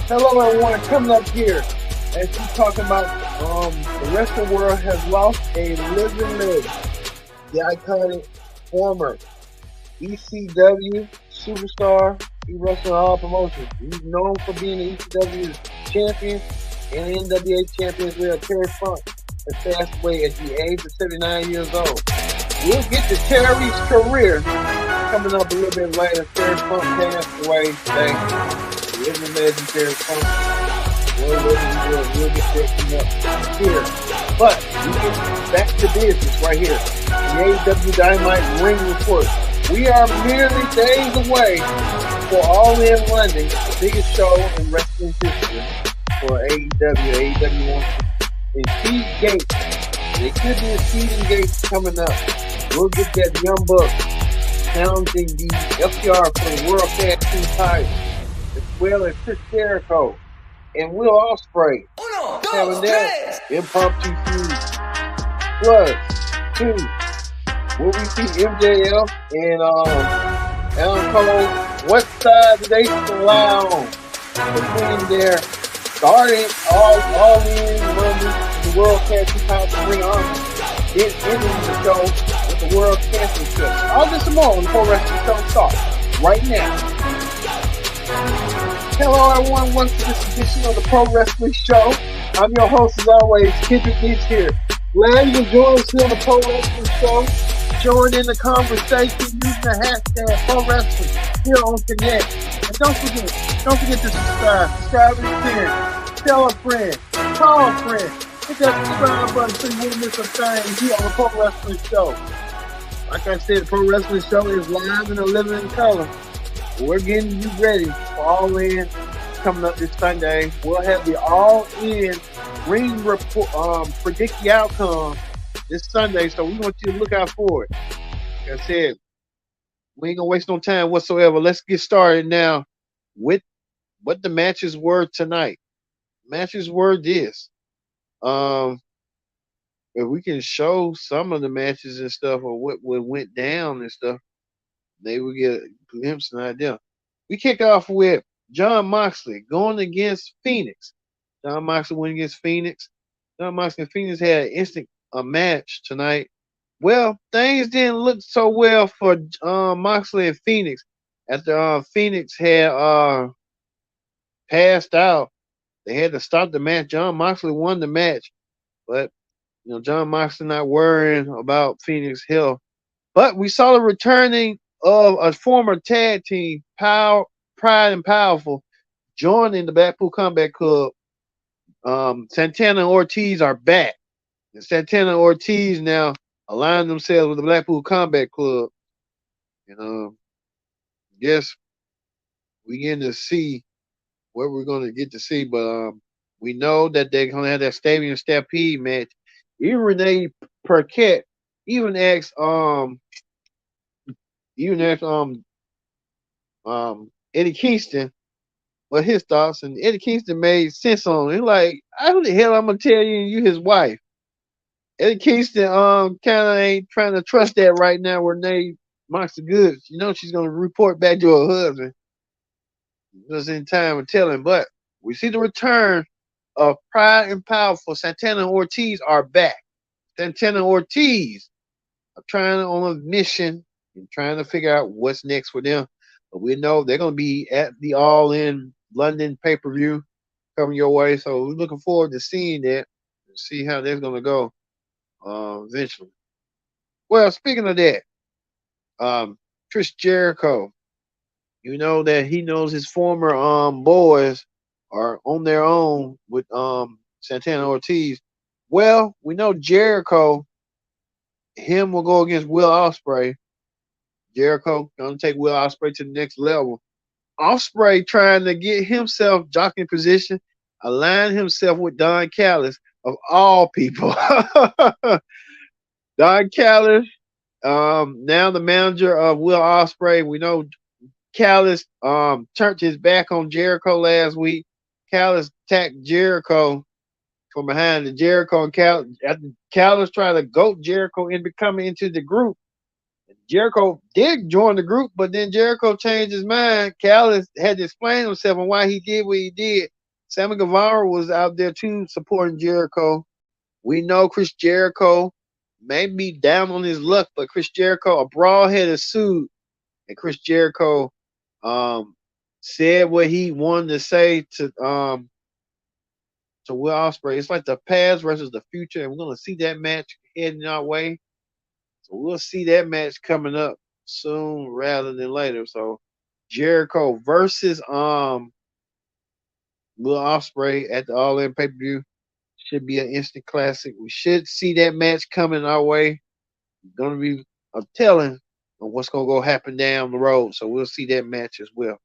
Hello, everyone. Coming up here, as we talking about the rest of the world has lost a living legend, the iconic former ECW superstar. He wrestled all promotions. He's known for being the ECW champion and NWA champion as well. Terry Funk has passed away at the age of 79 years old. We'll get to Terry's career coming up a little bit later. Terry Funk passed away today. Living legend Terry Funk. We'll get that coming up here. But we get back to business right here. The AEW Dynamite Ring Report. We are merely days away for All In London, the biggest show in wrestling history for AEW. AEW wants to seed gates. There could be a seeding gate coming up. We'll get that Young Buck challenging the FTR for the World Tag Team title, as well as Chris Jericho and Will Ospreay having that impromptu feud. Plus, two, will we see MJF and Adam Cole? What side do they lie on between their starting all in London, the World Tag Team title ring on it ending the show with the World Championship? All this and more when the Pro Wrestling Show starts right now. Hello, everyone. Welcome to this edition of the Pro Wrestling Show. I'm your host, as always, Kendrick Leach here. Glad you can join us here on the Pro Wrestling Show. Join in the conversation using the hashtag Pro Wrestling here on Connect. And don't forget to subscribe. Subscribe if you can. Tell a friend. Call a friend. Hit that subscribe button so you won't miss a thing here on the Pro Wrestling Show. Like I said, the Pro Wrestling Show is live and living in color. We're getting you ready for All In coming up this Sunday. We'll have the All In ring report, predict the outcome this Sunday, so we want you to look out for it. Like I said, we ain't gonna waste no time whatsoever. Let's get started now with what the matches were tonight. Matches were this. If we can show some of the matches and stuff, or what went down and stuff, they will get a glimpse and idea. We kick off with Jon Moxley going against Phoenix. Jon Moxley went against Phoenix. Jon Moxley and Phoenix had an instant match tonight. Well, things didn't look so well for Moxley and Phoenix after Phoenix had passed out. They had to stop the match. Jon Moxley won the match, but Jon Moxley not worrying about Phoenix health. But we saw the returning of a former tag team, Pride and Powerful, joining the Blackpool Combat Club. Santana and Ortiz are back. And Santana and Ortiz now align themselves with the Blackpool Combat Club. Guess we getting to see what we're going to get to see. But we know that they're going to have that Stadium Stampede match. Even Renee Paquette even asked Eddie Kingston what his thoughts, and Eddie Kingston made sense on it. Like, how the hell I'm gonna tell you his wife? Eddie Kingston kind of ain't trying to trust that right now. Renee Moxley Goods, she's gonna report back to her husband just in time to tell him. But we see the return of Pride and Powerful. Santana and Ortiz are back. Santana and Ortiz are trying on a mission and trying to figure out what's next for them. But we know they're going to be at the All In London pay-per-view coming your way. So we're looking forward to seeing that and see how that's going to go eventually. Well, speaking of that, Chris Jericho, that he knows his former boys are on their own with Santana Ortiz. Well, we know Jericho, him will go against Will Ospreay. Jericho gonna take Will Ospreay to the next level. Ospreay trying to get himself jockeying position, align himself with Don Callis of all people. Don Callis, now the manager of Will Ospreay. We know Callis turned his back on Jericho last week. Callis attacked Jericho from behind. The Jericho and Callis tried to goat Jericho into coming into the group. Jericho did join the group, but then Jericho changed his mind. Callis had to explain himself on why he did what he did. Sammy Guevara was out there too supporting Jericho. We know Chris Jericho may be down on his luck, but Chris Jericho, a broad headed suit, and Chris Jericho um, said what he wanted to say to Will Ospreay. It's like the past versus the future, and we're gonna see that match heading our way. So we'll see that match coming up soon rather than later. So Jericho versus Will Ospreay at the All In pay per view should be an instant classic. We should see that match coming our way. It's gonna be a telling of what's gonna go happen down the road. So we'll see that match as well.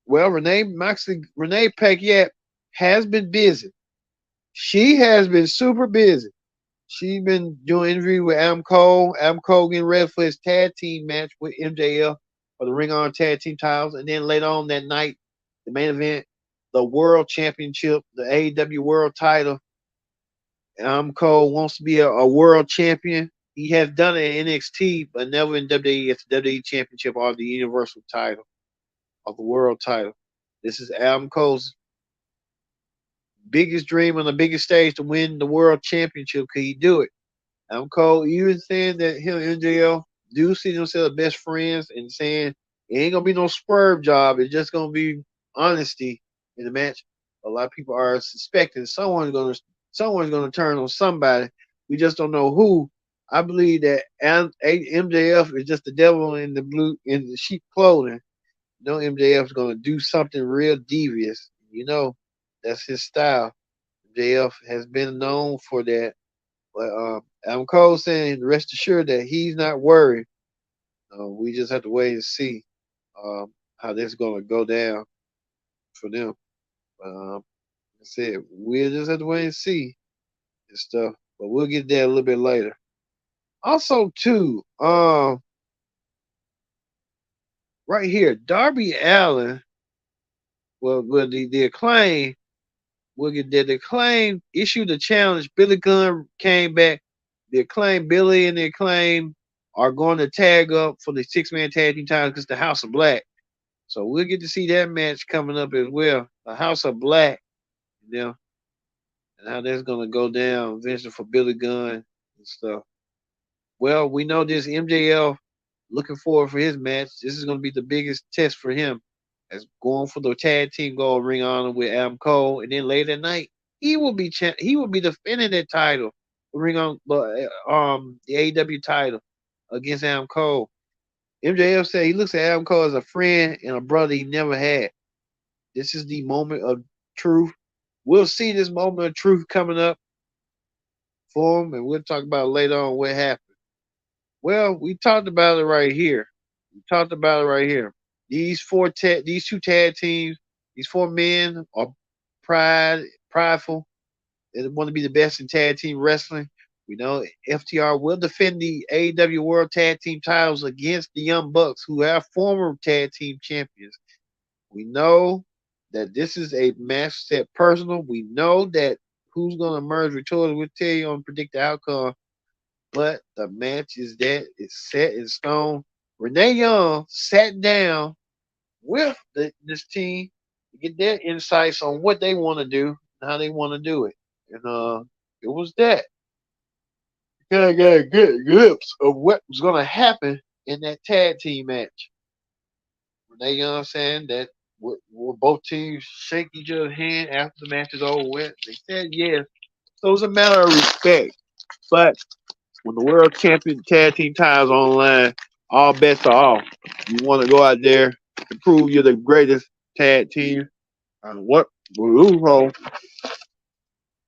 Well, Renee Paquette has been busy. She has been super busy. She's been doing interviews with Adam Cole. Adam Cole getting ready for his tag team match with MJF for the Ring of tag team titles. And then later on that night, the main event, the World Championship, the AEW World title. Adam Cole wants to be a world champion. He has done it in NXT, but never in WWE. It's the WWE Championship or the Universal title of the world title. This is Adam Cole's biggest dream on the biggest stage to win the world championship. Could he do it? Adam Cole even saying that him and MJF do see themselves best friends and saying it ain't gonna be no swerve job. It's just gonna be honesty in the match. A lot of people are suspecting someone's gonna turn on somebody. We just don't know who. I believe that MJF is just the devil in the sheep clothing. You know MJF is gonna do something real devious. You know that's his style. MJF has been known for that. But Adam Cole saying, rest assured that he's not worried. We just have to wait and see how this is going to go down for them. But I said, we'll just have to wait and see and stuff. But we'll get there a little bit later. Also, too, right here, Darby Allin, well the Acclaim, we'll get there. The Acclaim issued a challenge. Billy Gunn came back. The Acclaim, Billy and the Acclaim are going to tag up for the six-man tag team title because the House of Black. So we'll get to see that match coming up as well. The House of Black, you know, and how that's going to go down eventually for Billy Gunn and stuff. Well, we know this MJF looking forward for his match. This is going to be the biggest test for him as going for the tag team gold ring honor with Adam Cole, and then later that night he will be defending that title, ring on the AEW title against Adam Cole. MJF said he looks at Adam Cole as a friend and a brother he never had. This is the moment of truth. We'll see this moment of truth coming up for him, and we'll talk about later on what happened. Well, we talked about it right here. These these two tag teams, these four men are prideful. They want to be the best in tag team wrestling. We know FTR will defend the AEW World Tag Team titles against the Young Bucks, who are former tag team champions. We know that this is a match set personal. We know that who's going to emerge victorious. We'll tell you on predict the outcome. But the match is set in stone. Renee Young sat down with this team to get their insights on what they want to do and how they want to do it. And it was that. You kind of got a good glimpse of what was going to happen in that tag team match. Renee Young saying that will both teams shake each other's hand after the match is over with? They said yes. So it was a matter of respect. But when the world champion tag team titles on the line, all bets are off. You want to go out there and prove you're the greatest tag team. And what will lose home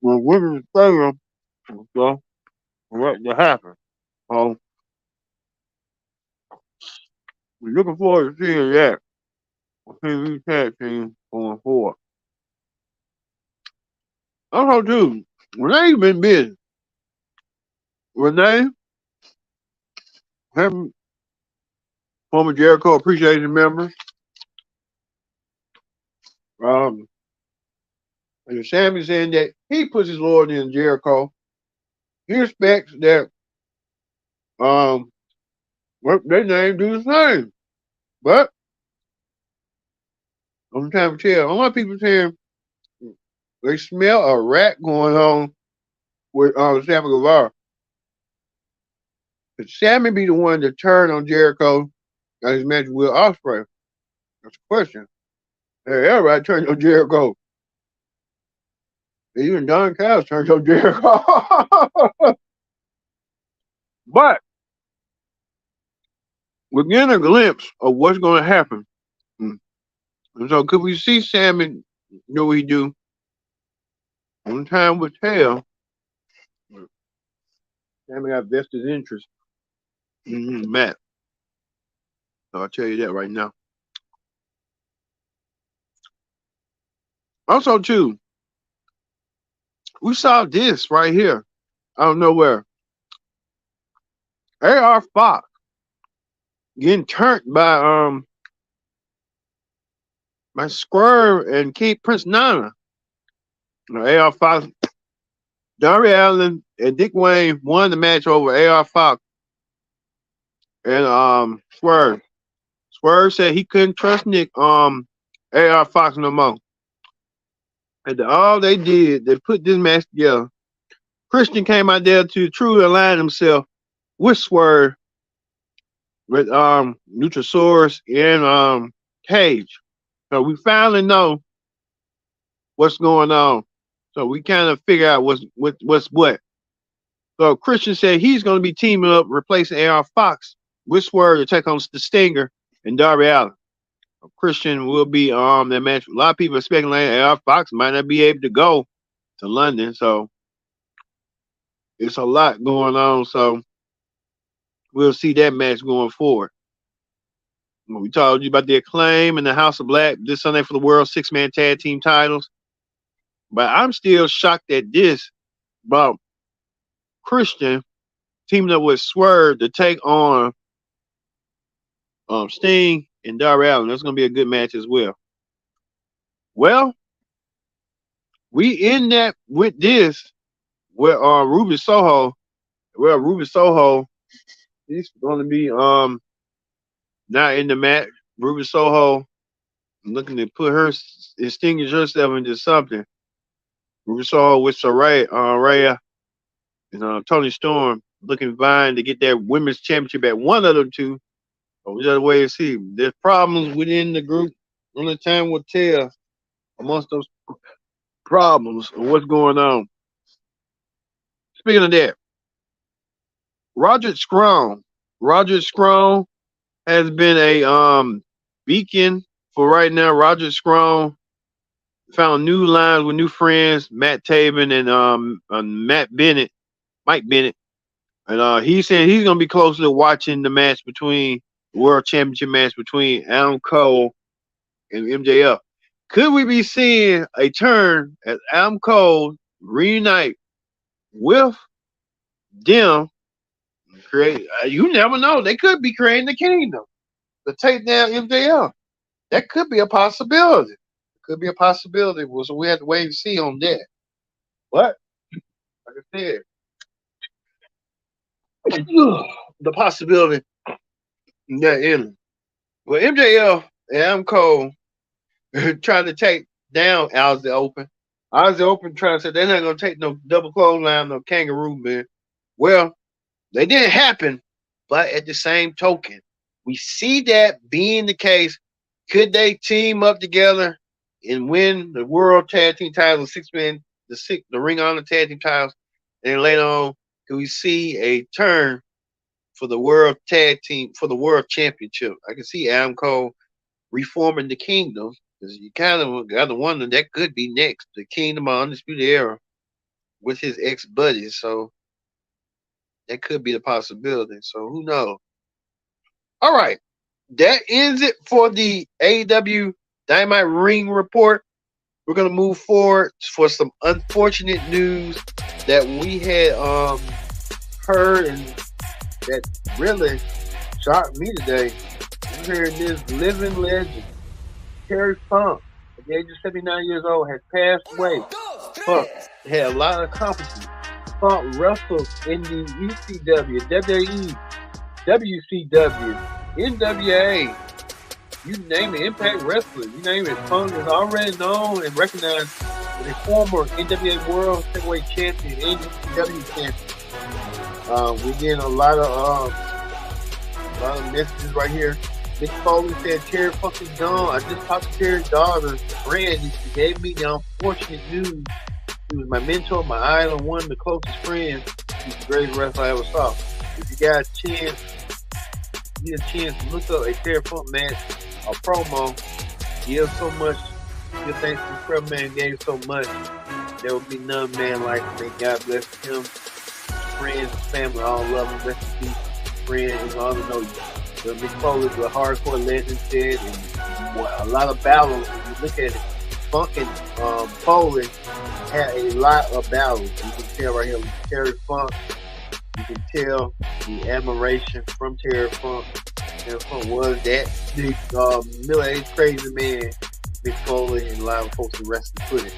when women's stadium, so what will happen? So we're looking forward to seeing that. We'll see these tag teams going forward. Also, too, Renee's been busy. Renee, having former Jericho Appreciation member, and Sammy saying that he puts his loyalty in Jericho. He expects that what their name do the same. But I'm trying to tell. A lot of people saying they smell a rat going on with Sammy Guevara. Could Sammy be the one that turned on Jericho at his match with Ospreay? That's the question. Hey, everybody turned on Jericho. Even Don Callis turned on Jericho. But we're getting a glimpse of what's going to happen. And so could we see Sammy do what he do? One time would tell. Sammy got vested interest in Matt. So I'll tell you that right now. Also, too, we saw this right here. I don't know where. AR Fox getting turned by Swerve and King Prince Nana. AR Fox, Darby Allin, and Dick Wayne won the match over AR Fox and Swerve. Swerve said he couldn't trust AR Fox no more. And all they did, they put this match together. Christian came out there to truly align himself with Swerve, with Luchasaurus and Cage. So we finally know what's going on. So we kind of figure out what's what. So Christian said he's going to be teaming up, replacing AR Fox with Swerve to take on the Stinger and Darby Allin. So Christian will be that match. A lot of people are speculating AR Fox might not be able to go to London. So it's a lot going on. So we'll see that match going forward. We told you about the Acclaim and the House of Black this Sunday for the World 6-man tag team titles. But I'm still shocked at this about Christian teaming up with Swerve to take on Sting and Darby Allin. That's going to be a good match as well. Well, we end that with this with Ruby Soho. Well, Ruby Soho, he's going to be not in the match. Ruby Soho looking to put her extinguish herself into something. Ruby Soho with Raya and Tony Storm looking fine to get that women's championship at one of them two. But we got to wait and see. There's problems within the group. Only time will tell amongst those problems of what's going on. Speaking of that, Roger Strong has been a beacon for right now. Roger Strong found new lines with new friends, Matt Taven and Mike Bennett. And he said he's going to be closely watching the match between the World Championship match between Adam Cole and MJF. Could we be seeing a turn as Adam Cole reunite with them? You never know. They could be creating the kingdom to take down MJF. That could be a possibility. So we have to wait and see on that. But like I said, the possibility that in. Well, MJF and Adam Cole trying to take down Ozzy Open. Ozzy Open trying to say they're not going to take no double clothesline, no kangaroo man. Well, they didn't happen, but at the same token, we see that being the case. Could they team up together and win the World Tag Team titles, the Ring of Honor Tag Team titles, and then later on, can we see a turn for the World Tag Team for the World Championship? I can see Adam Cole reforming the Kingdom, because you kind of got to wonder that could be next, the Kingdom of Undisputed Era with his ex-buddies. So that could be the possibility. So who knows? All right. That ends it for the AEW Dynamite Ring Report. We're going to move forward for some unfortunate news that we had heard and that really shocked me today. I'm hearing this living legend, Terry Funk, at the age of 79 years old, has passed away. Funk had a lot of accomplishments. Funk wrestled in the ECW, WWE, WCW, NWA, You name it, Impact Wrestling, you name it, Punk is already known and recognized as a former NWA World Heavyweight Champion, NWA Champion. We getting a lot of messages right here. Mick Foley said Terry Funk is gone. I just talked to Terry's daughter, Brandy. She gave me the unfortunate news. He was my mentor, my idol, one of the closest friends. He's the greatest wrestler I ever saw. If you got a chance, get a chance to look up a Terry Funk match or promo, give so much. Good thanks to the Scrub Man gave so much. There will be none man like him. May God bless him, his friends, his family, all love him. Rest in peace, friend. It's an honor to know you. But Mick Foley was a hardcore legend, said, and a lot of battles. When you look at it, Funk and Foley had a lot of battles. You can tell right here with Terry Funk. You can tell the admiration from Terry Funk. Terry Funk was that big, middle-aged crazy man. Mick Foley and a lot of folks in wrestling put it.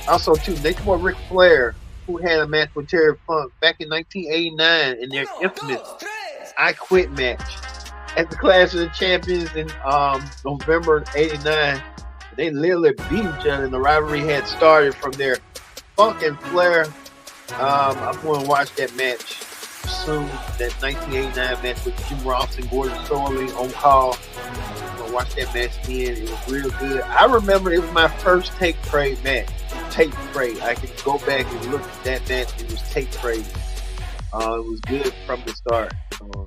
Also, too, Nature Boy Ric Flair, who had a match with Terry Funk back in 1989 in their infamous I Quit match at the Clash of the Champions in November '89. They literally beat each other, and the rivalry had started from there. Funk and Flair, I'm going to watch that match soon. That 1989 match with Jim Ross and Gordon Solie on call. I'm going to watch that match again. It was real good. I remember it was my first Take Trade match. Tape trade. I can go back and look at that match. It was tape trade. It was good from the start.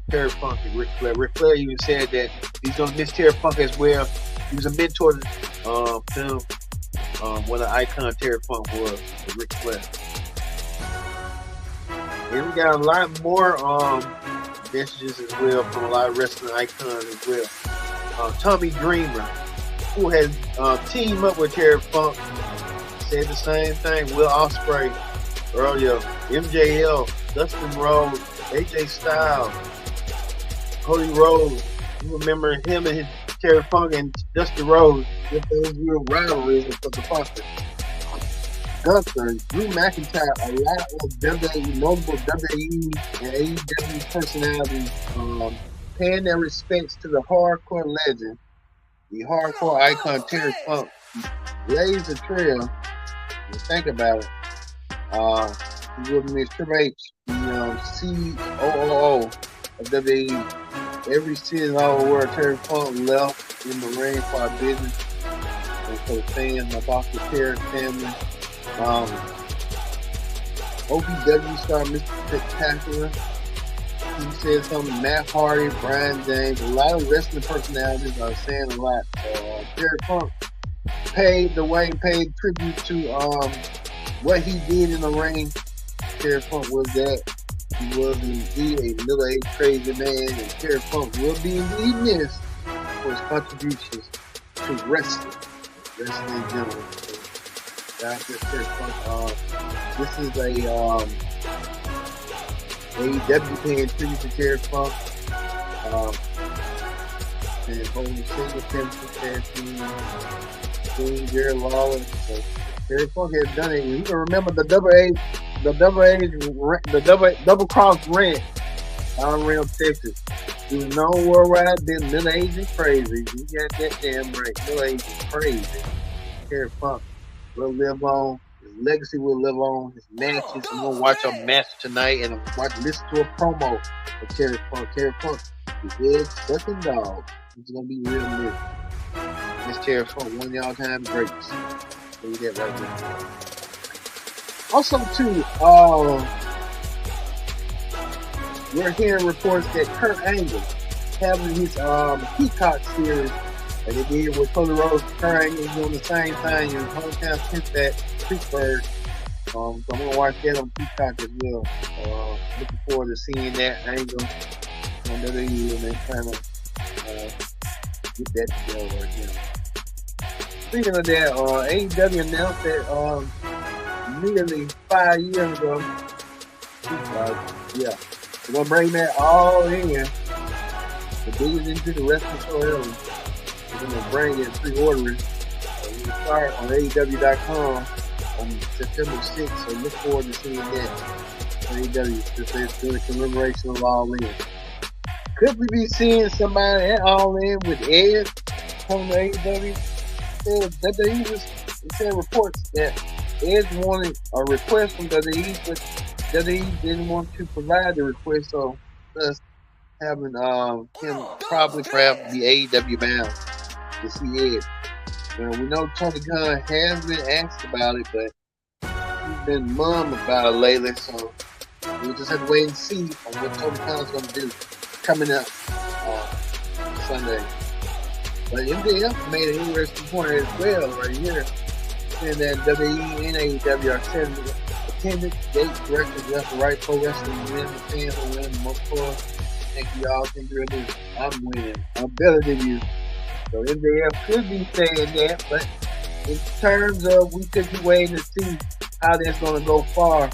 Terry Funk and Ric Flair. Ric Flair even said that he's gonna miss Terry Funk as well. He was a mentor to him. What an icon Terry Funk was, Ric Flair. And we got a lot more messages as well from a lot of wrestling icons as well. Tommy Dreamer, who has teamed up with Terry Funk, said the same thing. Will Ospreay earlier, MJL, Dustin Rhodes, AJ Styles, Cody Rhodes. You remember him and Terry Funk and Dustin Rhodes with those real rivalries for the Foster. Gunther, Drew McIntyre, a lot of WWE, multiple WWE and AEW personalities paying their respects to the hardcore legend, the hardcore icon Terry Funk. He blazed the trail. Think about it. He was Miss Triple H, the COO of WWE. Every season all over the world, Terry Funk left in the ring for our business and for the fans, my Dr. Terry family. OVW star Mr. Spectacular. He said something. Matt Hardy, Brian James, a lot of wrestling personalities are saying a lot. Terry Funk paid the way, paid tribute to what he did in the ring. Terry Funk was that. He was indeed a middle-aged crazy man, and Terry Funk will be indeed missed for his contributions to wrestling in general. That's just Terry Funk. This is a AEW paying tribute to Terry Funk. And holding single championship King Jerry Lawler. So Terry Funk has done it. You can remember the double cross rant out around Texas. He was known worldwide, been middle-aged and crazy. You got that damn right. Middle-aged and crazy. Terry Funk will live on. His legacy will live on. His matches. I'm gonna watch a match tonight and listen to a promo of Terry Funk. Terry Funk, the egg sucking dog. He's gonna be real missed. Miss Terry Funk, one of the all-time greats. So you get right there. Also, too, we're hearing reports that Kurt Angle having his Peacock series that they did with Cody Rhodes. Kurt Angle doing the same thing in his hometown Pittsburgh. So I'm gonna watch that on Peacock as well. Looking forward to seeing that Angle on WWE and then kind of get that together again. Speaking of that, AEW announced that nearly 5 years ago, we're gonna bring that all in. The biggest into the wrestling show ever. We're gonna bring it pre-ordering. We're gonna start on AEW.com on September 6th. So look forward to seeing that. AEW, just doing a commemoration of All In. Could we be seeing somebody at All In with Ed coming to AEW? It said reports that Ed wanted a request from WWE, but WWE didn't want to provide the request, so thus having him probably perhaps be AEW bound to see Ed. And we know Tony Khan has been asked about it, but he's been mum about it lately, so we'll just have to wait and see on what Tony Khan's going to do coming up Sunday. But MJF made an interesting point as well right here, saying that WWE and AEW are setting the attendance, dates, directors, left and right, pro wrestling, win, the fans will win, most for. Thank you all, thank you very much. I'm winning. I'm better than you. So MJF could be saying that, but in terms of we could be waiting to see how that's going to go far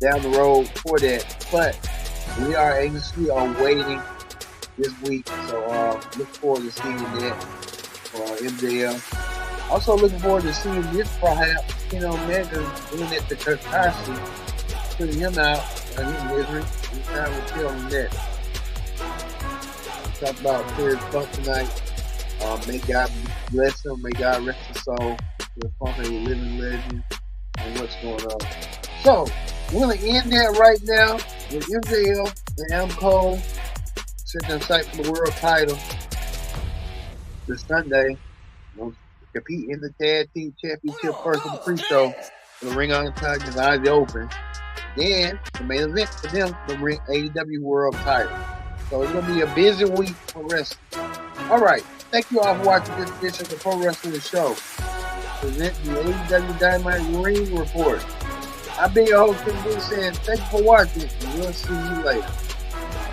down the road for that. But we are anxiously awaiting this week, so look forward to seeing that for MJF. Also looking forward to seeing this perhaps, Omega doing it to Takashi, putting him out of his misery. This time we'll tell him that. Talk about Players Funk tonight. May God bless him. May God rest his soul. The Funk a living legend and what's going on. So, we're going to end that right now with MJF and Adam Cole sitting in sight for the world title this Sunday. We'll compete in the Tag Team Championship first in the pre-show for the Ring Honor Tigers Eyes Open. Then, the main event for them, the AEW World title. So, it's going to be a busy week for wrestling. All right. Thank you all for watching this edition of the Pro Wrestling Show. Present the AEW Dynamite Ring Report. I've been your host, Tim B, saying thank you for watching, and we'll see you later.